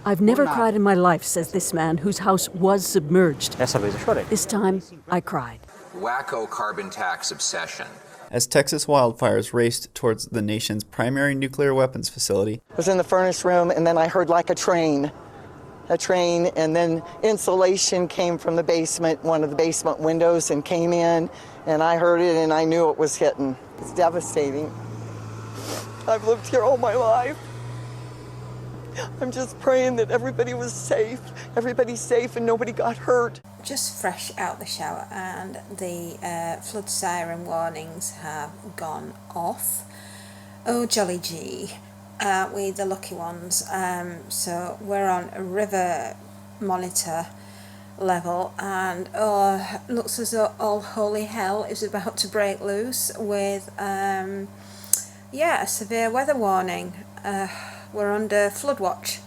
I've never cried in my life, says this man whose house was submerged. This time, I cried. Wacko carbon tax obsession. As Texas wildfires raced towards the nation's primary nuclear weapons facility. I was in the furnace room, and then I heard like a train, and then insulation came from the basement, one of the basement windows, and came in, and I heard it, and I knew it was hitting. It's devastating. I've lived here all my life. I'm just praying that everybody was safe. Everybody's safe and nobody got hurt. Just fresh out the shower, and the flood siren warnings have gone off. Oh, jolly gee, we're the lucky ones. So we're on a river monitor level, and looks as though all holy hell is about to break loose with a severe weather warning. We're under flood watch.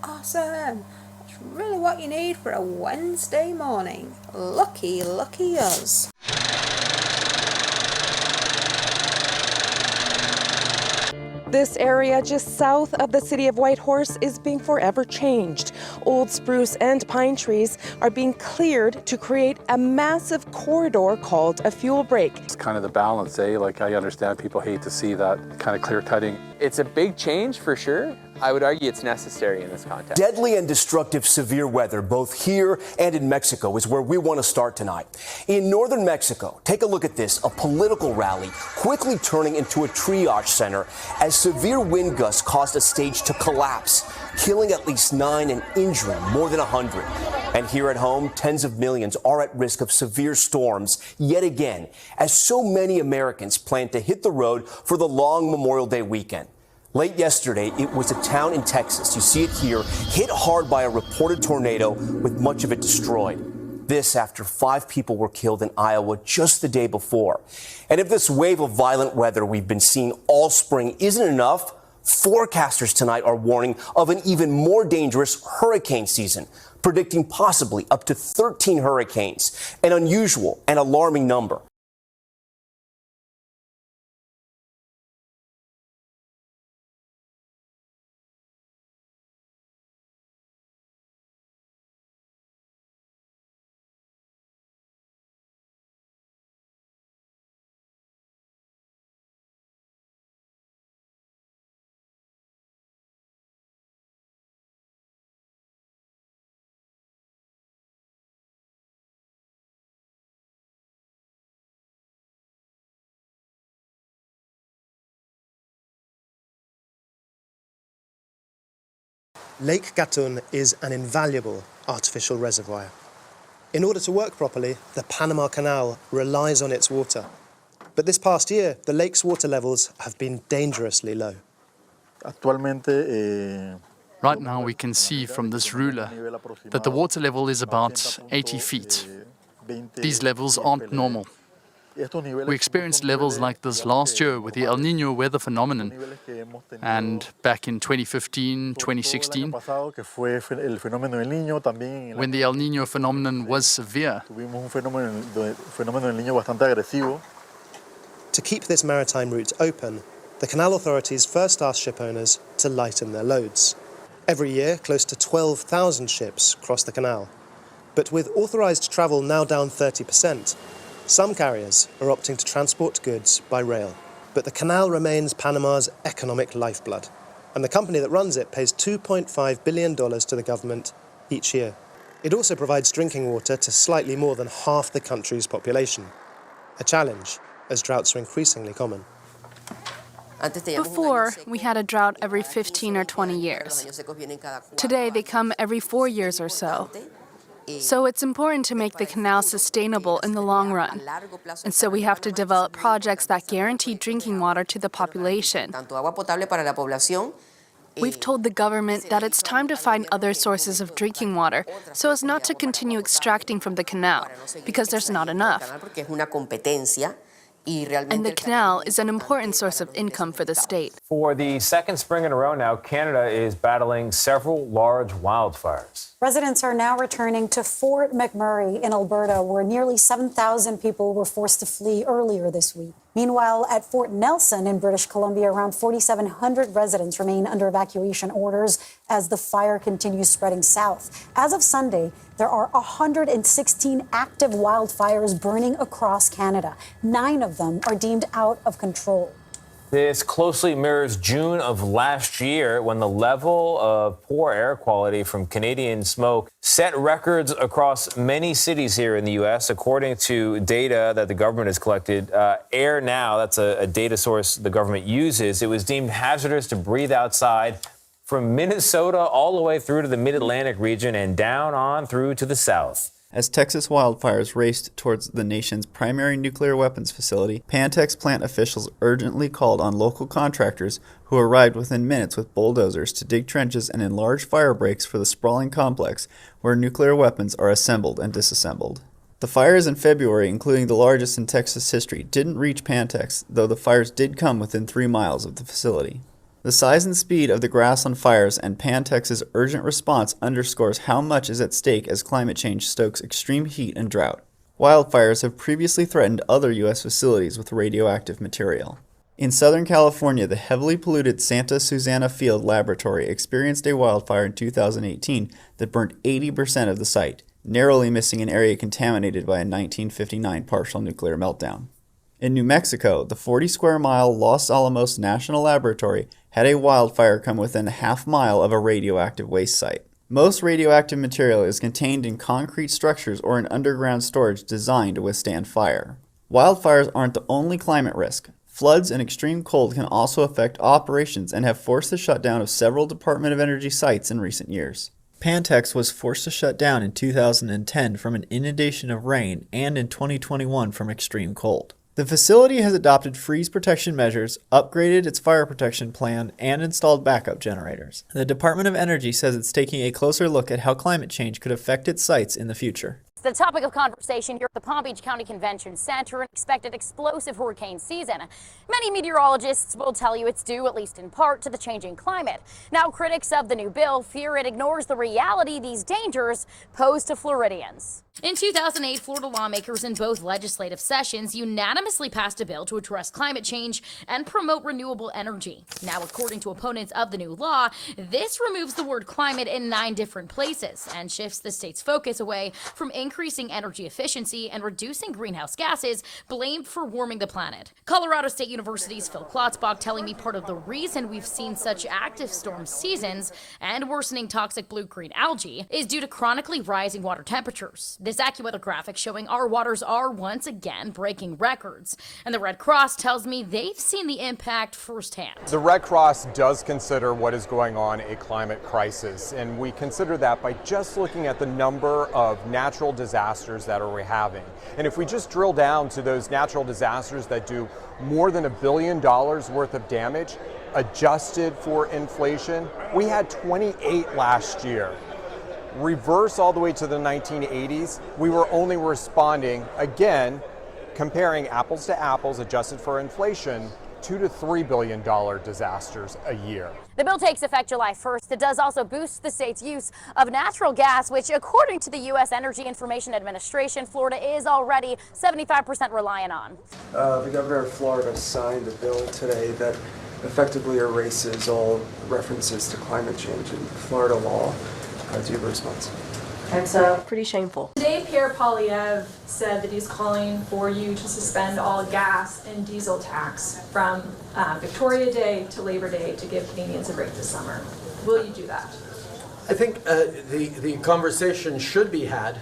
Awesome! That's really what you need for a Wednesday morning. Lucky, lucky us. This area just south of the city of Whitehorse is being forever changed. Old spruce and pine trees are being cleared to create a massive corridor called a fuel break. It's kind of the balance, eh? Like, I understand people hate to see that kind of clear cutting. It's a big change for sure. I would argue it's necessary in this context. Deadly and destructive severe weather, both here and in Mexico, is where we want to start tonight. In northern Mexico, take a look at this, a political rally quickly turning into a triage center as severe wind gusts caused a stage to collapse, killing at least 9 and injuring more than 100. And here at home, tens of millions are at risk of severe storms yet again, as so many Americans plan to hit the road for the long Memorial Day weekend. Late yesterday, it was a town in Texas, you see it here, hit hard by a reported tornado with much of it destroyed. This after 5 people were killed in Iowa just the day before. And if this wave of violent weather we've been seeing all spring isn't enough, forecasters tonight are warning of an even more dangerous hurricane season, predicting possibly up to 13 hurricanes, an unusual and alarming number. Lake Gatun is an invaluable artificial reservoir. In order to work properly, the Panama Canal relies on its water. But this past year, the lake's water levels have been dangerously low. Right now we can see from this ruler that the water level is about 80 feet. These levels aren't normal. We experienced levels like this last year with the El Niño weather phenomenon, and back in 2015, 2016, when the El Niño phenomenon was severe. To keep this maritime route open, the canal authorities first asked ship owners to lighten their loads. Every year, close to 12,000 ships cross the canal. But with authorised travel now down 30%, some carriers are opting to transport goods by rail. But the canal remains Panama's economic lifeblood, and the company that runs it pays $2.5 billion to the government each year. It also provides drinking water to slightly more than half the country's population, a challenge as droughts are increasingly common. Before, we had a drought every 15 or 20 years. Today, they come every 4 years or so. So it's important to make the canal sustainable in the long run. And so we have to develop projects that guarantee drinking water to the population. We've told the government that it's time to find other sources of drinking water so as not to continue extracting from the canal, because there's not enough. And the canal is an important source of income for the state. For the second spring in a row now, Canada is battling several large wildfires. Residents are now returning to Fort McMurray in Alberta, where nearly 7,000 people were forced to flee earlier this week. Meanwhile, at Fort Nelson in British Columbia, around 4,700 residents remain under evacuation orders as the fire continues spreading south. As of Sunday, there are 116 active wildfires burning across Canada. 9 of them are deemed out of control. This closely mirrors June of last year, when the level of poor air quality from Canadian smoke set records across many cities here in the U.S. According to data that the government has collected, Air Now, that's a data source the government uses, it was deemed hazardous to breathe outside from Minnesota all the way through to the Mid-Atlantic region and down on through to the south. As Texas wildfires raced towards the nation's primary nuclear weapons facility, Pantex plant officials urgently called on local contractors who arrived within minutes with bulldozers to dig trenches and enlarge fire breaks for the sprawling complex where nuclear weapons are assembled and disassembled. The fires in February, including the largest in Texas history, didn't reach Pantex, though the fires did come within 3 miles of the facility. The size and speed of the grassland fires and Pantex's urgent response underscores how much is at stake as climate change stokes extreme heat and drought. Wildfires have previously threatened other U.S. facilities with radioactive material. In Southern California, the heavily polluted Santa Susana Field Laboratory experienced a wildfire in 2018 that burnt 80% of the site, narrowly missing an area contaminated by a 1959 partial nuclear meltdown. In New Mexico, the 40-square-mile Los Alamos National Laboratory had a wildfire come within a half-mile of a radioactive waste site. Most radioactive material is contained in concrete structures or in underground storage designed to withstand fire. Wildfires aren't the only climate risk. Floods and extreme cold can also affect operations and have forced the shutdown of several Department of Energy sites in recent years. Pantex was forced to shut down in 2010 from an inundation of rain and in 2021 from extreme cold. The facility has adopted freeze protection measures, upgraded its fire protection plan, and installed backup generators. The Department of Energy says it's taking a closer look at how climate change could affect its sites in the future. The topic of conversation here at the Palm Beach County Convention Center, an expected explosive hurricane season. Many meteorologists will tell you it's due, at least in part, to the changing climate. Now, critics of the new bill fear it ignores the reality these dangers pose to Floridians. In 2008, Florida lawmakers in both legislative sessions unanimously passed a bill to address climate change and promote renewable energy. Now, according to opponents of the new law, this removes the word climate in 9 different places and shifts the state's focus away from increasing energy efficiency and reducing greenhouse gases blamed for warming the planet. Colorado State University's Phil Klotzbach telling me part of the reason we've seen such active storm seasons and worsening toxic blue-green algae is due to chronically rising water temperatures. This AccuWeather graphic showing our waters are once again breaking records. And the Red Cross tells me they've seen the impact firsthand. The Red Cross does consider what is going on a climate crisis, and we consider that by just looking at the number of natural disasters that we're having. And if we just drill down to those natural disasters that do more than $1 billion worth of damage, adjusted for inflation, we had 28 last year. Reverse all the way to the 1980s, we were only responding, again, comparing apples to apples, adjusted for inflation, $2 to $3 billion disasters a year. The bill takes effect July 1st. It does also boost the state's use of natural gas, which, according to the U.S. Energy Information Administration, Florida is already 75% reliant on. The governor of Florida signed a bill today that effectively erases all references to climate change in Florida law. Do you have a response? It's pretty shameful. Today, Pierre Poilievre said that he's calling for you to suspend all gas and diesel tax from Victoria Day to Labor Day to give Canadians a break this summer. Will you do that? I think the conversation should be had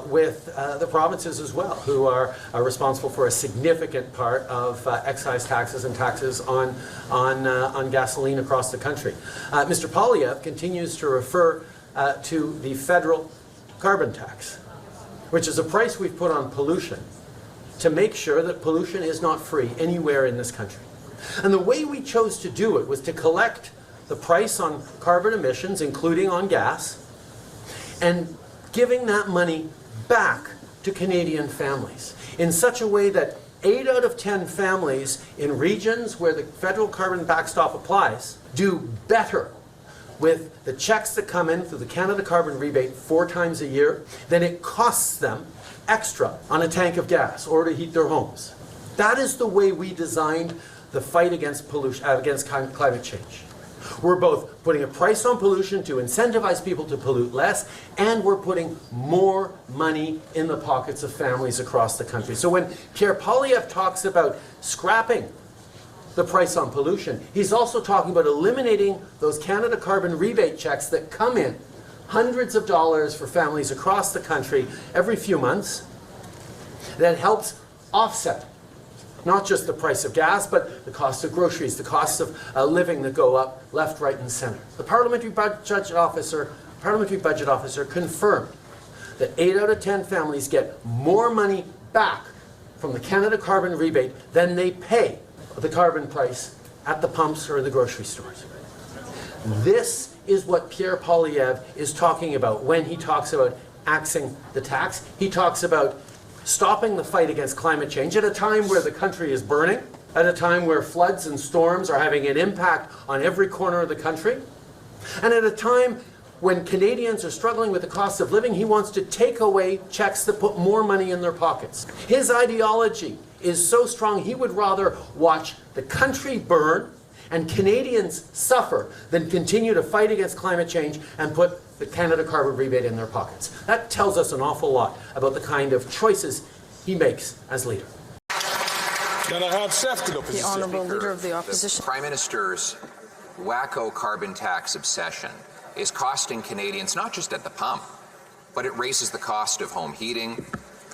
with the provinces as well, who are responsible for a significant part of excise taxes and taxes on gasoline across the country. Mr. Poilievre continues to refer to the federal carbon tax, which is a price we've put on pollution to make sure that pollution is not free anywhere in this country. And the way we chose to do it was to collect the price on carbon emissions, including on gas, and giving that money back to Canadian families in such a way that 8 out of 10 families in regions where the federal carbon backstop applies do better with the checks that come in through the Canada Carbon Rebate 4 times a year than it costs them extra on a tank of gas or to heat their homes. That is the way we designed the fight against pollution, against climate change. We're both putting a price on pollution to incentivize people to pollute less, and we're putting more money in the pockets of families across the country. So when Pierre Poilievre talks about scrapping the price on pollution, he's also talking about eliminating those Canada Carbon Rebate checks that come in, hundreds of dollars for families across the country every few months, that helps offset not just the price of gas, but the cost of groceries, the costs of living that go up left, right, and center. The Parliamentary Budget Officer confirmed that 8 out of 10 families get more money back from the Canada Carbon Rebate than they pay the carbon price at the pumps or in the grocery stores. This is what Pierre Poilievre is talking about when he talks about axing the tax. He talks about stopping the fight against climate change at a time where the country is burning, at a time where floods and storms are having an impact on every corner of the country, and at a time when Canadians are struggling with the cost of living. He wants to take away checks that put more money in their pockets. His ideology is so strong, he would rather watch the country burn and Canadians suffer than continue to fight against climate change and put the Canada Carbon Rebate in their pockets. That tells us an awful lot about the kind of choices he makes as leader. The Honourable Leader of the Opposition. The Prime Minister's wacko carbon tax obsession is costing Canadians not just at the pump, but it raises the cost of home heating,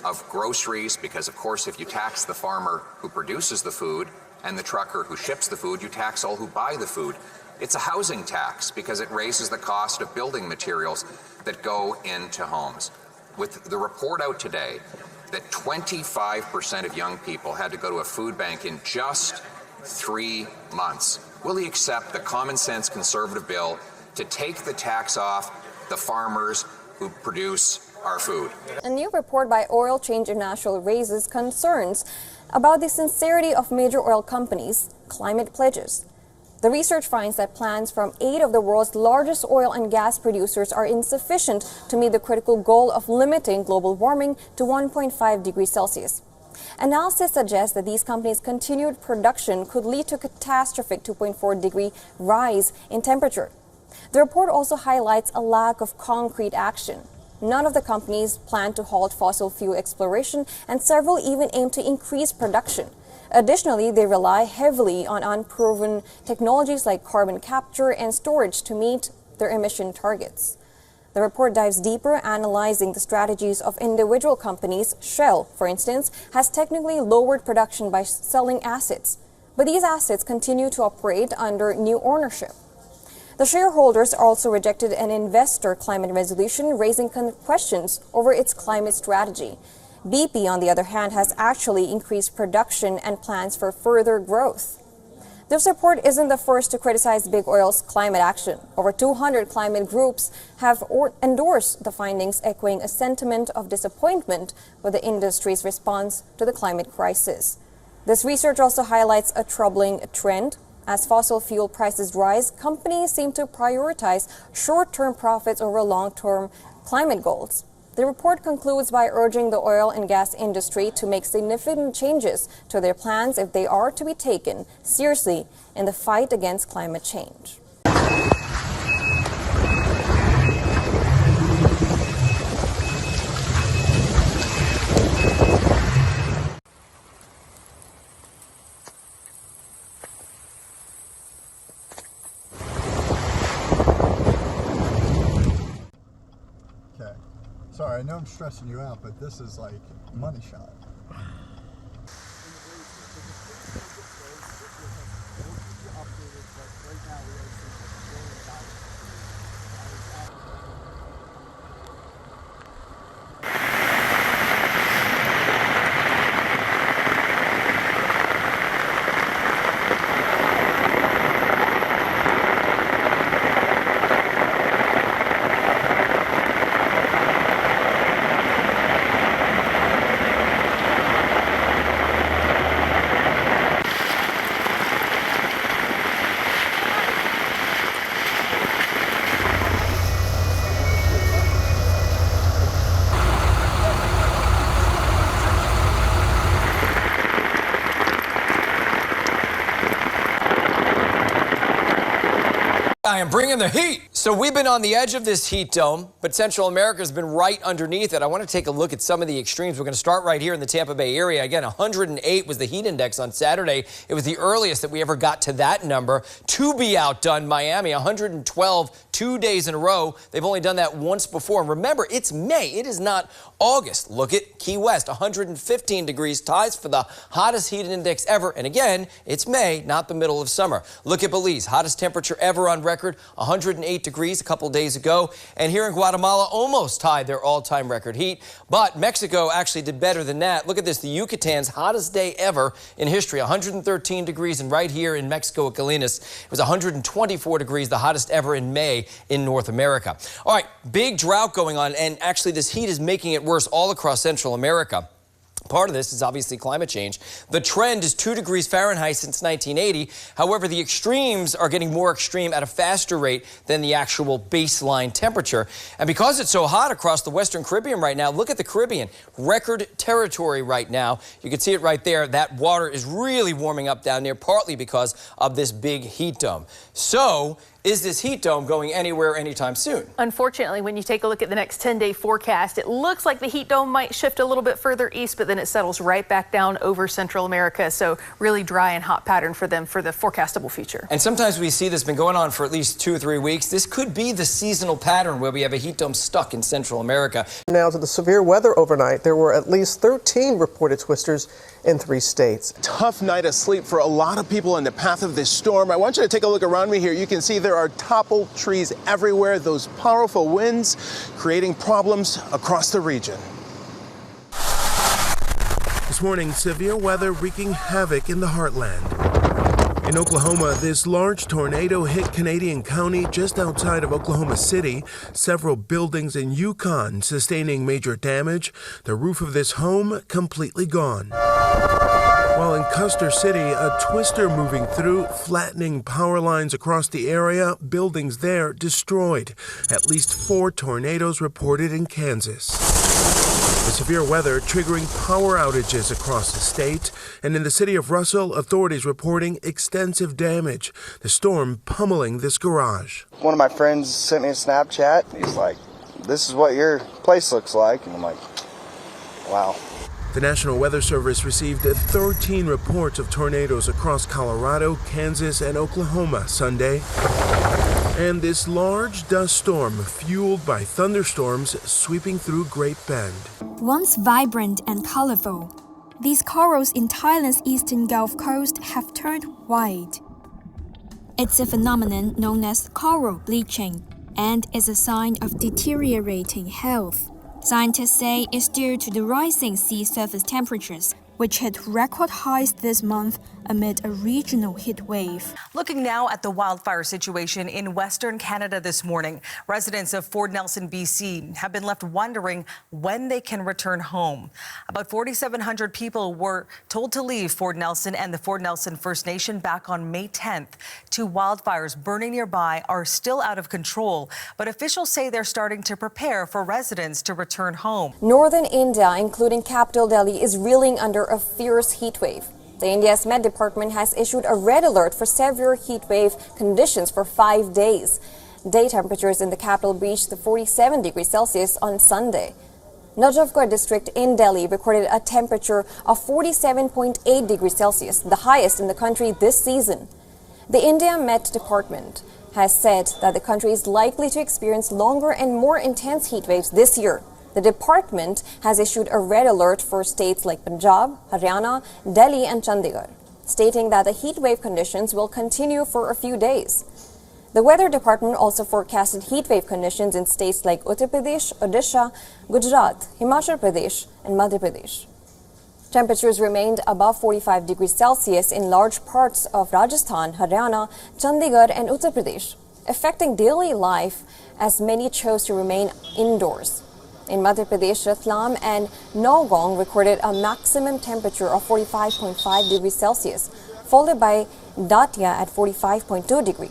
of groceries, because of course if you tax the farmer who produces the food and the trucker who ships the food, you tax all who buy the food. It's a housing tax because it raises the cost of building materials that go into homes. With the report out today that 25% of young people had to go to a food bank in just 3 months, will he accept the common sense Conservative bill to take the tax off the farmers who produce our food? A new report by Oil Change International raises concerns about the sincerity of major oil companies' climate pledges. The research finds that plans from 8 of the world's largest oil and gas producers are insufficient to meet the critical goal of limiting global warming to 1.5 degrees Celsius. Analysis suggests that these companies' continued production could lead to a catastrophic 2.4 degree rise in temperature. The report also highlights a lack of concrete action. None of the companies plan to halt fossil fuel exploration, and several even aim to increase production. Additionally, they rely heavily on unproven technologies like carbon capture and storage to meet their emission targets. The report dives deeper, analyzing the strategies of individual companies. Shell, for instance, has technically lowered production by selling assets, but these assets continue to operate under new ownership. The shareholders also rejected an investor climate resolution, raising questions over its climate strategy. BP, on the other hand, has actually increased production and plans for further growth. This report isn't the first to criticize big oil's climate action. Over 200 climate groups have endorsed the findings, echoing a sentiment of disappointment with the industry's response to the climate crisis. This research also highlights a troubling trend. As fossil fuel prices rise, companies seem to prioritize short-term profits over long-term climate goals. The report concludes by urging the oil and gas industry to make significant changes to their plans if they are to be taken seriously in the fight against climate change. Sorry, I know I'm stressing you out, but this is like money shot. him the heat. So we've been on the edge of this heat dome, but Central America's been right underneath it. I want to take a look at some of the extremes. We're going to start right here in the Tampa Bay area. Again, 108 was the heat index on Saturday. It was the earliest that we ever got to that number. To be outdone, Miami, 112 2 days in a row. They've only done that once before. And remember, it's May. It is not August. Look at Key West, 115 degrees, ties for the hottest heat index ever. And again, it's May, not the middle of summer. Look at Belize, hottest temperature ever on record, 108 degrees a couple days ago. And here in Guatemala, almost tied their all-time record heat. But Mexico actually did better than that. Look at this, the Yucatan's hottest day ever in history, 113 degrees. And right here in Mexico at Colinas, it was 124 degrees, the hottest ever in May in North America. All right, big drought going on. And actually, this heat is making it worse all across Central America. Part of this is obviously climate change. The trend is 2 degrees Fahrenheit since 1980. However, the extremes are getting more extreme at a faster rate than the actual baseline temperature. And because it's so hot across the Western Caribbean right now, look at the Caribbean. Record territory right now. You can see it right there. That water is really warming up down there, partly because of this big heat dome. So, is this heat dome going anywhere anytime soon? Unfortunately, when you take a look at the next 10-day forecast, it looks like the heat dome might shift a little bit further east, but then it settles right back down over Central America. So really dry and hot pattern for them for the forecastable future. And sometimes we see this been going on for at least 2 or 3 weeks. This could be the seasonal pattern where we have a heat dome stuck in Central America. Now to the severe weather overnight. There were at least 13 reported twisters in 3 states. Tough night of sleep for a lot of people in the path of this storm. I want you to take a look around me here. You can see there are toppled trees everywhere. Those powerful winds creating problems across the region. This morning, severe weather wreaking havoc in the Heartland. In Oklahoma, this large tornado hit Canadian County just outside of Oklahoma City. Several buildings in Yukon sustaining major damage. The roof of this home completely gone. While in Custer City, a twister moving through, flattening power lines across the area, buildings there destroyed. At least 4 tornadoes reported in Kansas. The severe weather triggering power outages across the state, and in the city of Russell, authorities reporting extensive damage. The storm pummeling this garage. One of my friends sent me a Snapchat. He's like, "This is what your place looks like," and I'm like, wow. The National Weather Service received 13 reports of tornadoes across Colorado, Kansas, and Oklahoma Sunday. And this large dust storm fueled by thunderstorms sweeping through Great Bend. Once vibrant and colorful, these corals in Thailand's eastern Gulf Coast have turned white. It's a phenomenon known as coral bleaching and is a sign of deteriorating health. Scientists say it's due to the rising sea surface temperatures, which hit record highs this month amid a regional heat wave. Looking now at the wildfire situation in Western Canada this morning, residents of Fort Nelson, BC have been left wondering when they can return home. About 4,700 people were told to leave Fort Nelson and the Fort Nelson First Nation back on May 10th. 2 wildfires burning nearby are still out of control, but officials say they're starting to prepare for residents to return home. Northern India, including capital Delhi, is reeling under a fierce heat wave. The India's Met Department has issued a red alert for severe heat wave conditions for 5 days. Day temperatures in the capital reached the 47 degrees Celsius on Sunday. Najafgarh district in Delhi recorded a temperature of 47.8 degrees Celsius, the highest in the country this season. The India Met Department has said that the country is likely to experience longer and more intense heat waves this year. The department has issued a red alert for states like Punjab, Haryana, Delhi and Chandigarh, stating that the heat wave conditions will continue for a few days. The weather department also forecasted heat wave conditions in states like Uttar Pradesh, Odisha, Gujarat, Himachal Pradesh and Madhya Pradesh. Temperatures remained above 45 degrees Celsius in large parts of Rajasthan, Haryana, Chandigarh and Uttar Pradesh, affecting daily life as many chose to remain indoors. In Madhya Pradesh, Ratlam and Nagaon recorded a maximum temperature of 45.5 degrees Celsius, followed by Datia at 45.2 degrees,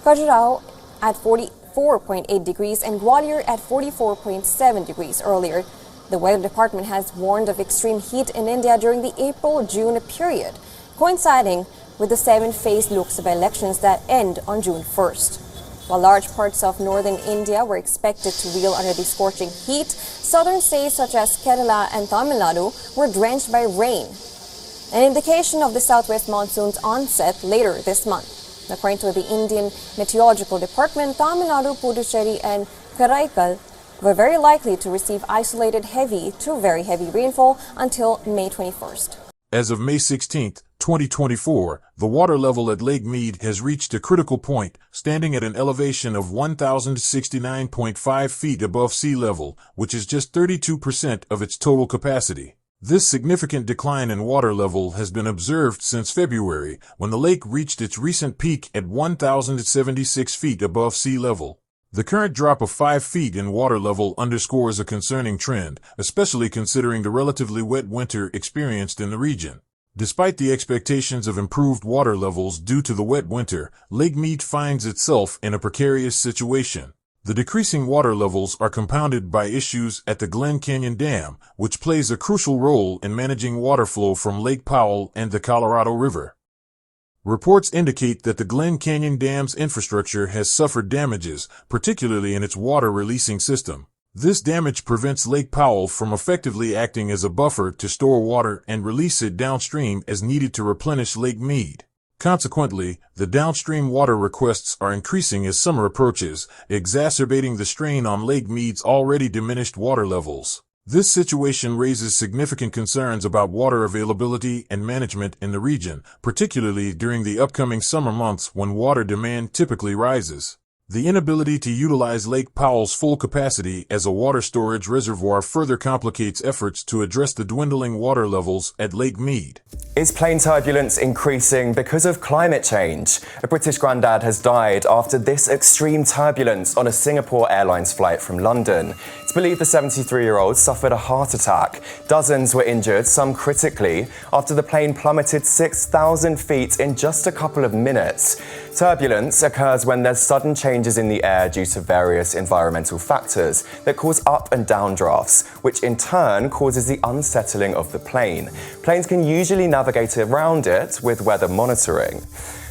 Khajuraho at 44.8 degrees, and Gwalior at 44.7 degrees earlier. The Weather Department has warned of extreme heat in India during the April-June period, coinciding with the 7-phase Lok Sabha elections that end on June 1st. While large parts of northern India were expected to reel under the scorching heat, southern states such as Kerala and Tamil Nadu were drenched by rain, an indication of the southwest monsoon's onset later this month. According to the Indian Meteorological Department, Tamil Nadu, Puducherry and Karaikal were very likely to receive isolated heavy to very heavy rainfall until May 21st. As of May 16, 2024, the water level at Lake Mead has reached a critical point, standing at an elevation of 1,069.5 feet above sea level, which is just 32% of its total capacity. This significant decline in water level has been observed since February, when the lake reached its recent peak at 1,076 feet above sea level. The current drop of 5 feet in water level underscores a concerning trend, especially considering the relatively wet winter experienced in the region. Despite the expectations of improved water levels due to the wet winter, Lake Mead finds itself in a precarious situation. The decreasing water levels are compounded by issues at the Glen Canyon Dam, which plays a crucial role in managing water flow from Lake Powell and the Colorado River. Reports indicate that the Glen Canyon Dam's infrastructure has suffered damages, particularly in its water-releasing system. This damage prevents Lake Powell from effectively acting as a buffer to store water and release it downstream as needed to replenish Lake Mead. Consequently, the downstream water requests are increasing as summer approaches, exacerbating the strain on Lake Mead's already diminished water levels. This situation raises significant concerns about water availability and management in the region, particularly during the upcoming summer months when water demand typically rises. The inability to utilize Lake Powell's full capacity as a water storage reservoir further complicates efforts to address the dwindling water levels at Lake Mead. Is plane turbulence increasing because of climate change? A British granddad has died after this extreme turbulence on a Singapore Airlines flight from London. It's believed the 73-year-old suffered a heart attack. Dozens were injured, some critically, after the plane plummeted 6,000 feet in just a couple of minutes. Turbulence occurs when there's sudden changes in the air due to various environmental factors that cause up and down drafts, which in turn causes the unsettling of the plane. Planes can usually navigate around it with weather monitoring.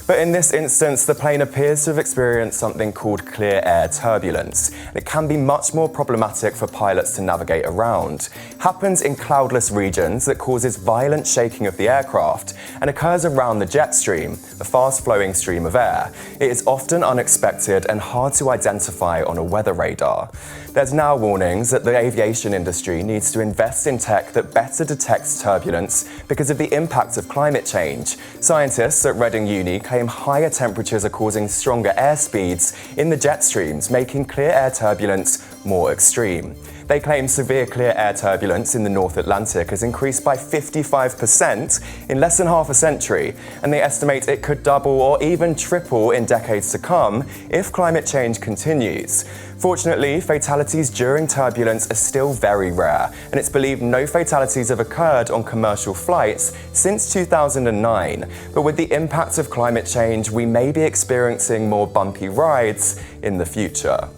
But in this instance, the plane appears to have experienced something called clear air turbulence. It can be much more problematic for pilots to navigate around. It happens in cloudless regions that causes violent shaking of the aircraft and occurs around the jet stream, a fast-flowing stream of air. It is often unexpected and hard to identify on a weather radar. There's now warnings that the aviation industry needs to invest in tech that better detects turbulence because of the impact of climate change. Scientists at Reading Uni claim higher temperatures are causing stronger air speeds in the jet streams, making clear air turbulence more extreme. They claim severe clear air turbulence in the North Atlantic has increased by 55% in less than half a century, and they estimate it could double or even triple in decades to come if climate change continues. Fortunately, fatalities during turbulence are still very rare, and it's believed no fatalities have occurred on commercial flights since 2009. But with the impact of climate change, we may be experiencing more bumpy rides in the future.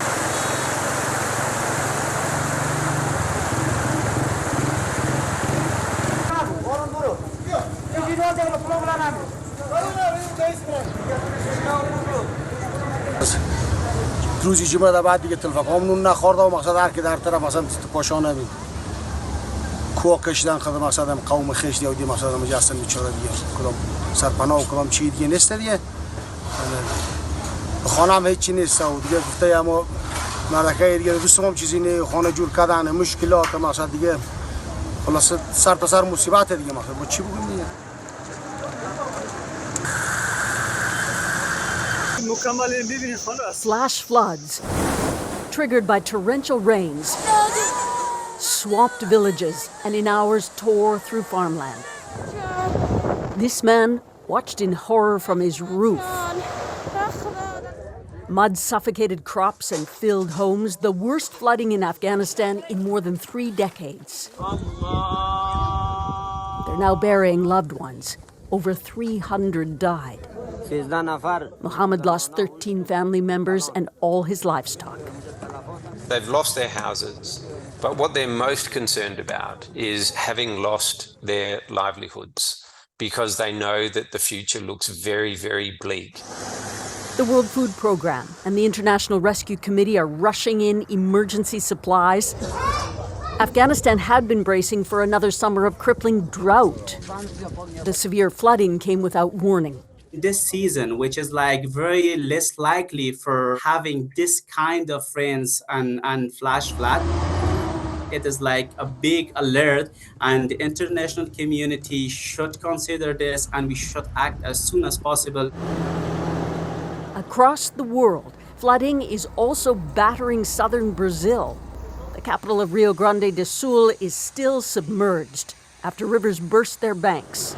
روزی جمعه بعد دیگه تلفنمون نخورد و مقصد هر کی در طرف مثلا پاشانه بید کوه کشیدن خود مثلا قوم خش دیودی مثلا مجسم بیچاره دیگه کدام سرپناه و کدام چی دیگه نیست دیگه خانه هم هیچی نیست و دیگه گفته اما مردکه دیگه دوستم چیزی نه خانه جور کردن مشکلات مثلا دیگه خلاص سر تا سر مصیبت دیگه مثلا با چی بگم دیگه Flash floods triggered by torrential rains swamped villages and in hours tore through farmland. This man watched in horror from his roof. Mud suffocated crops and filled homes, the worst flooding in Afghanistan in more than 3 decades. They're now burying loved ones. Over 300 died. Mohammed lost 13 family members and all his livestock. They've lost their houses, but what they're most concerned about is having lost their livelihoods because they know that the future looks very, very bleak. The World Food Program and the International Rescue Committee are rushing in emergency supplies. Afghanistan had been bracing for another summer of crippling drought. The severe flooding came without warning. This season, which is like very less likely for having this kind of rains and flash flood, it is like a big alert, and the international community should consider this, and we should act as soon as possible. Across the world, flooding is also battering southern Brazil. The capital of Rio Grande do Sul is still submerged after rivers burst their banks.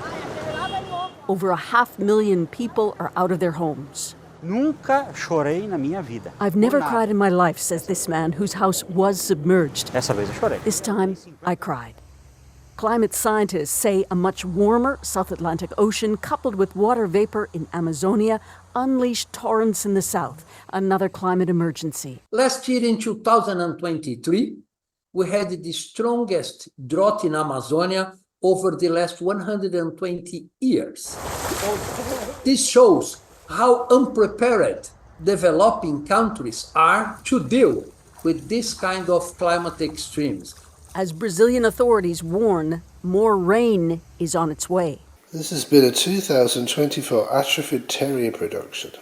Over 500,000 people are out of their homes. Nunca chorei na minha vida. I've never cried in my life, says this man whose house was submerged. Dessa vez eu chorei. This time, I cried. Climate scientists say a much warmer South Atlantic Ocean coupled with water vapor in Amazonia unleashed torrents in the south, another climate emergency. Last year in 2023, we had the strongest drought in Amazonia over the last 120 years. This shows how unprepared developing countries are to deal with this kind of climate extremes. As Brazilian authorities warn, more rain is on its way. This has been a 2024 atrophied terrier production.